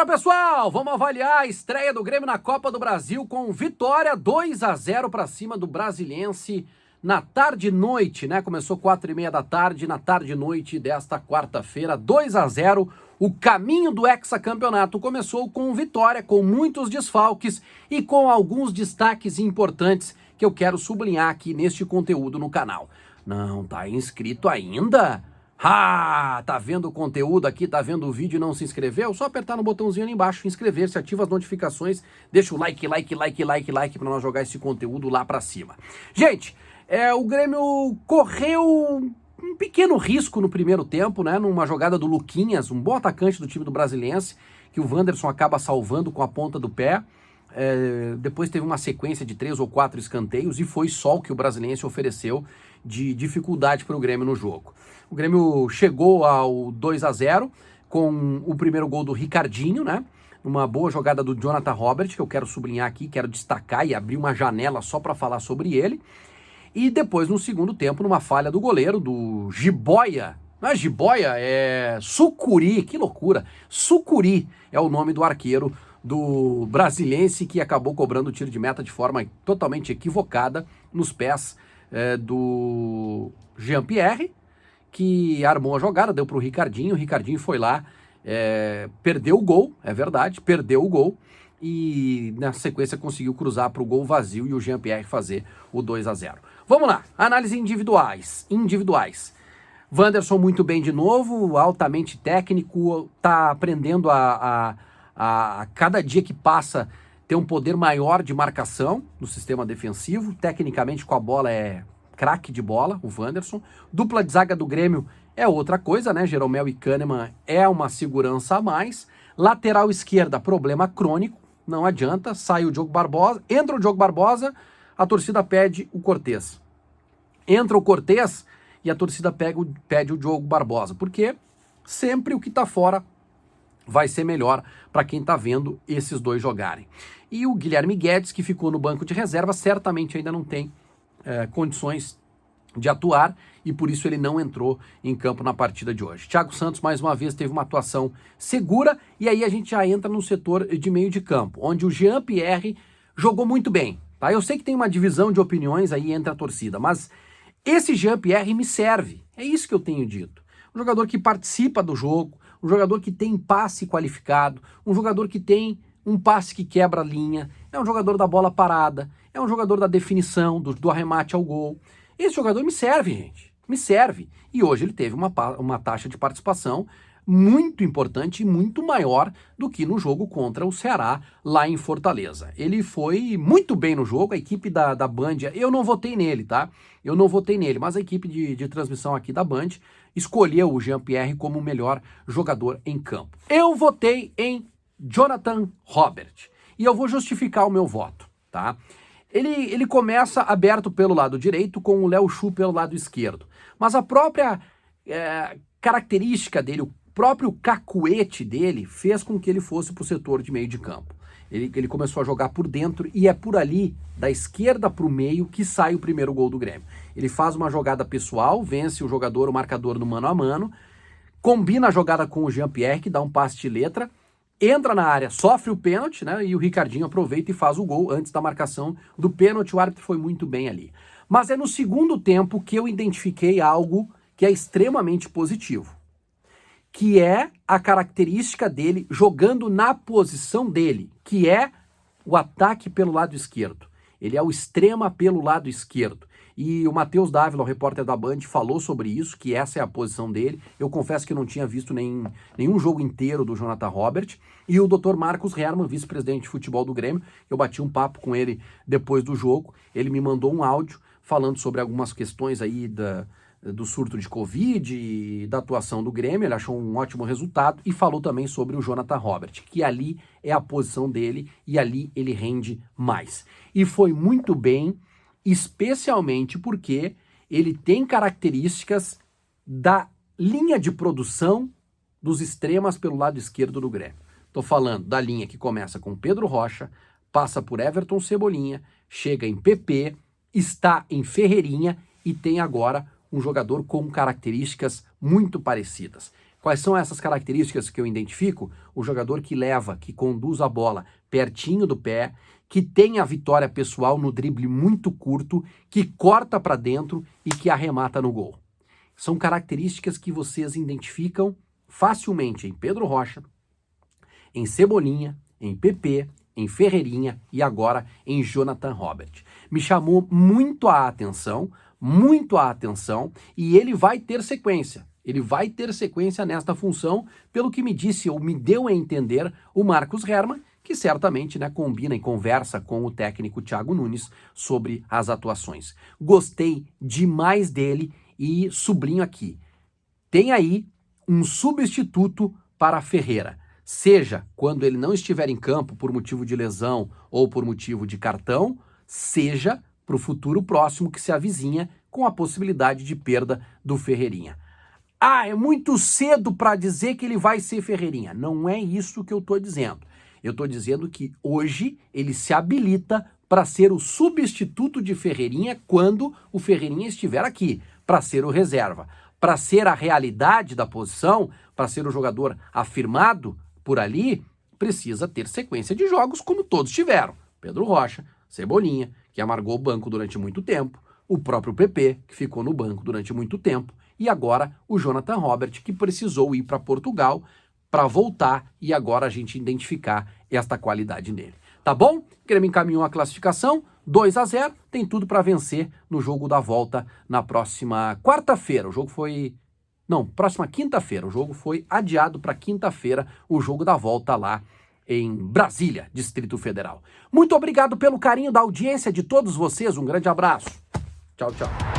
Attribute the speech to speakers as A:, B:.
A: Pessoal, vamos avaliar a estreia do Grêmio na Copa do Brasil com vitória 2-0 para cima do Brasiliense na tarde e noite, né? Começou 4h30 da tarde, na tarde e noite desta quarta-feira, 2-0. O caminho do hexacampeonato começou com vitória, com muitos desfalques e com alguns destaques importantes que eu quero sublinhar aqui neste conteúdo no canal. Não tá inscrito ainda? Ah, tá vendo o conteúdo aqui, tá vendo o vídeo e não se inscreveu? Só apertar no botãozinho ali embaixo, inscrever-se, ativa as notificações, deixa o like para nós jogar esse conteúdo lá pra cima. Gente, o Grêmio correu um pequeno risco no primeiro tempo, né? Numa jogada do Luquinhas, um bom atacante do time do Brasiliense, que o Wanderson acaba salvando com a ponta do pé. Depois teve uma sequência de 3 ou 4 escanteios e foi só o que o Brasiliense ofereceu de dificuldade para o Grêmio no jogo. O Grêmio chegou ao 2-0 com o primeiro gol do Ricardinho, né? Uma boa jogada do Jonathan Robert, que eu quero sublinhar aqui, quero destacar e abrir uma janela só para falar sobre ele. E depois, no segundo tempo, numa falha do goleiro, do Jiboia. Não é Jiboia, é Sucuri, que loucura. Sucuri é o nome do arqueiro do Brasiliense, que acabou cobrando o tiro de meta de forma totalmente equivocada nos pés do Jean-Pierre, que armou a jogada, deu para o Ricardinho foi lá, perdeu o gol, é verdade, perdeu o gol, e na sequência conseguiu cruzar para o gol vazio e o Jean-Pierre fazer o 2-0. Vamos lá, análise individuais. Wanderson muito bem de novo, altamente técnico, tá aprendendo a cada dia que passa ter um poder maior de marcação no sistema defensivo, tecnicamente com a bola é craque de bola, o Wanderson. Dupla de zaga do Grêmio é outra coisa, né? Jeromel e Kahneman é uma segurança a mais. Lateral esquerda, problema crônico, não adianta, sai o Diogo Barbosa, entra o Diogo Barbosa, a torcida pede o Cortez. Entra o Cortez e a torcida pede o Diogo Barbosa, porque sempre o que tá fora vai ser melhor para quem tá vendo esses dois jogarem. E o Guilherme Guedes, que ficou no banco de reserva, certamente ainda não tem condições de atuar e por isso ele não entrou em campo na partida de hoje. Thiago Santos, mais uma vez, teve uma atuação segura e aí a gente já entra no setor de meio de campo, onde o Jean-Pierre jogou muito bem. Tá? Eu sei que tem uma divisão de opiniões aí entre a torcida, mas esse Jean-Pierre me serve. É isso que eu tenho dito. Um jogador que participa do jogo, um jogador que tem passe qualificado, um jogador que tem um passe que quebra a linha, é um jogador da bola parada, é um jogador da definição, do arremate ao gol. Esse jogador me serve, gente, me serve. E hoje ele teve uma taxa de participação muito importante e muito maior do que no jogo contra o Ceará lá em Fortaleza. Ele foi muito bem no jogo, a equipe da Band, eu não votei nele, tá? Eu não votei nele, mas a equipe de transmissão aqui da Band escolheu o Jean-Pierre como o melhor jogador em campo. Eu votei em Jonathan Robert e eu vou justificar o meu voto, tá? Ele começa aberto pelo lado direito com o Léo Chu pelo lado esquerdo, mas a própria característica dele, o próprio cacuete dele fez com que ele fosse para o setor de meio de campo. Ele começou a jogar por dentro e é por ali, da esquerda para o meio, que sai o primeiro gol do Grêmio. Ele faz uma jogada pessoal, vence o jogador, o marcador no mano a mano, combina a jogada com o Jean-Pierre, que dá um passe de letra, entra na área, sofre o pênalti, né? E o Ricardinho aproveita e faz o gol antes da marcação do pênalti. O árbitro foi muito bem ali. Mas é no segundo tempo que eu identifiquei algo que é extremamente positivo, que é a característica dele jogando na posição dele, que é o ataque pelo lado esquerdo. Ele é o extrema pelo lado esquerdo. E o Matheus Dávila, o repórter da Band, falou sobre isso, que essa é a posição dele. Eu confesso que eu não tinha visto nenhum jogo inteiro do Jonathan Robert. E o Dr. Marcos Herman, vice-presidente de futebol do Grêmio, eu bati um papo com ele depois do jogo. Ele me mandou um áudio falando sobre algumas questões aí do surto de Covid e da atuação do Grêmio. Ele achou um ótimo resultado e falou também sobre o Jonathan Robert, que ali é a posição dele e ali ele rende mais. E foi muito bem, especialmente porque ele tem características da linha de produção dos extremas pelo lado esquerdo do Grêmio. Estou falando da linha que começa com Pedro Rocha, passa por Everton Cebolinha, chega em PP, está em Ferreirinha e tem agora um jogador com características muito parecidas. Quais são essas características que eu identifico? O jogador que leva, que conduz a bola pertinho do pé, que tem a vitória pessoal no drible muito curto, que corta para dentro e que arremata no gol. São características que vocês identificam facilmente em Pedro Rocha, em Cebolinha, em PP, em Ferreirinha e agora em Jonathan Robert. Me chamou muito a atenção, e ele vai ter sequência. Ele vai ter sequência nesta função, pelo que me disse ou me deu a entender o Marcos Herrmann, que certamente, né, combina e conversa com o técnico Thiago Nunes sobre as atuações. Gostei demais dele e sublinho aqui. Tem aí um substituto para Ferreira. Seja quando ele não estiver em campo por motivo de lesão ou por motivo de cartão, seja para o futuro próximo que se avizinha com a possibilidade de perda do Ferreirinha. Ah, é muito cedo para dizer que ele vai ser Ferreirinha. Não é isso que eu estou dizendo. Eu estou dizendo que hoje ele se habilita para ser o substituto de Ferreirinha quando o Ferreirinha estiver aqui, para ser o reserva. Para ser a realidade da posição, para ser o jogador afirmado por ali, precisa ter sequência de jogos como todos tiveram. Pedro Rocha, Cebolinha, que amargou o banco durante muito tempo, o próprio PP, que ficou no banco durante muito tempo, e agora o Jonathan Robert, que precisou ir para Portugal para voltar e agora a gente identificar esta qualidade nele. Tá bom? Grêmio encaminhou a classificação, 2-0, tem tudo para vencer no jogo da volta na próxima quarta-feira. O jogo foi... Não, próxima quinta-feira. O jogo foi adiado para quinta-feira, o jogo da volta lá em Brasília, Distrito Federal. Muito obrigado pelo carinho da audiência de todos vocês. Um grande abraço. Tchau, tchau.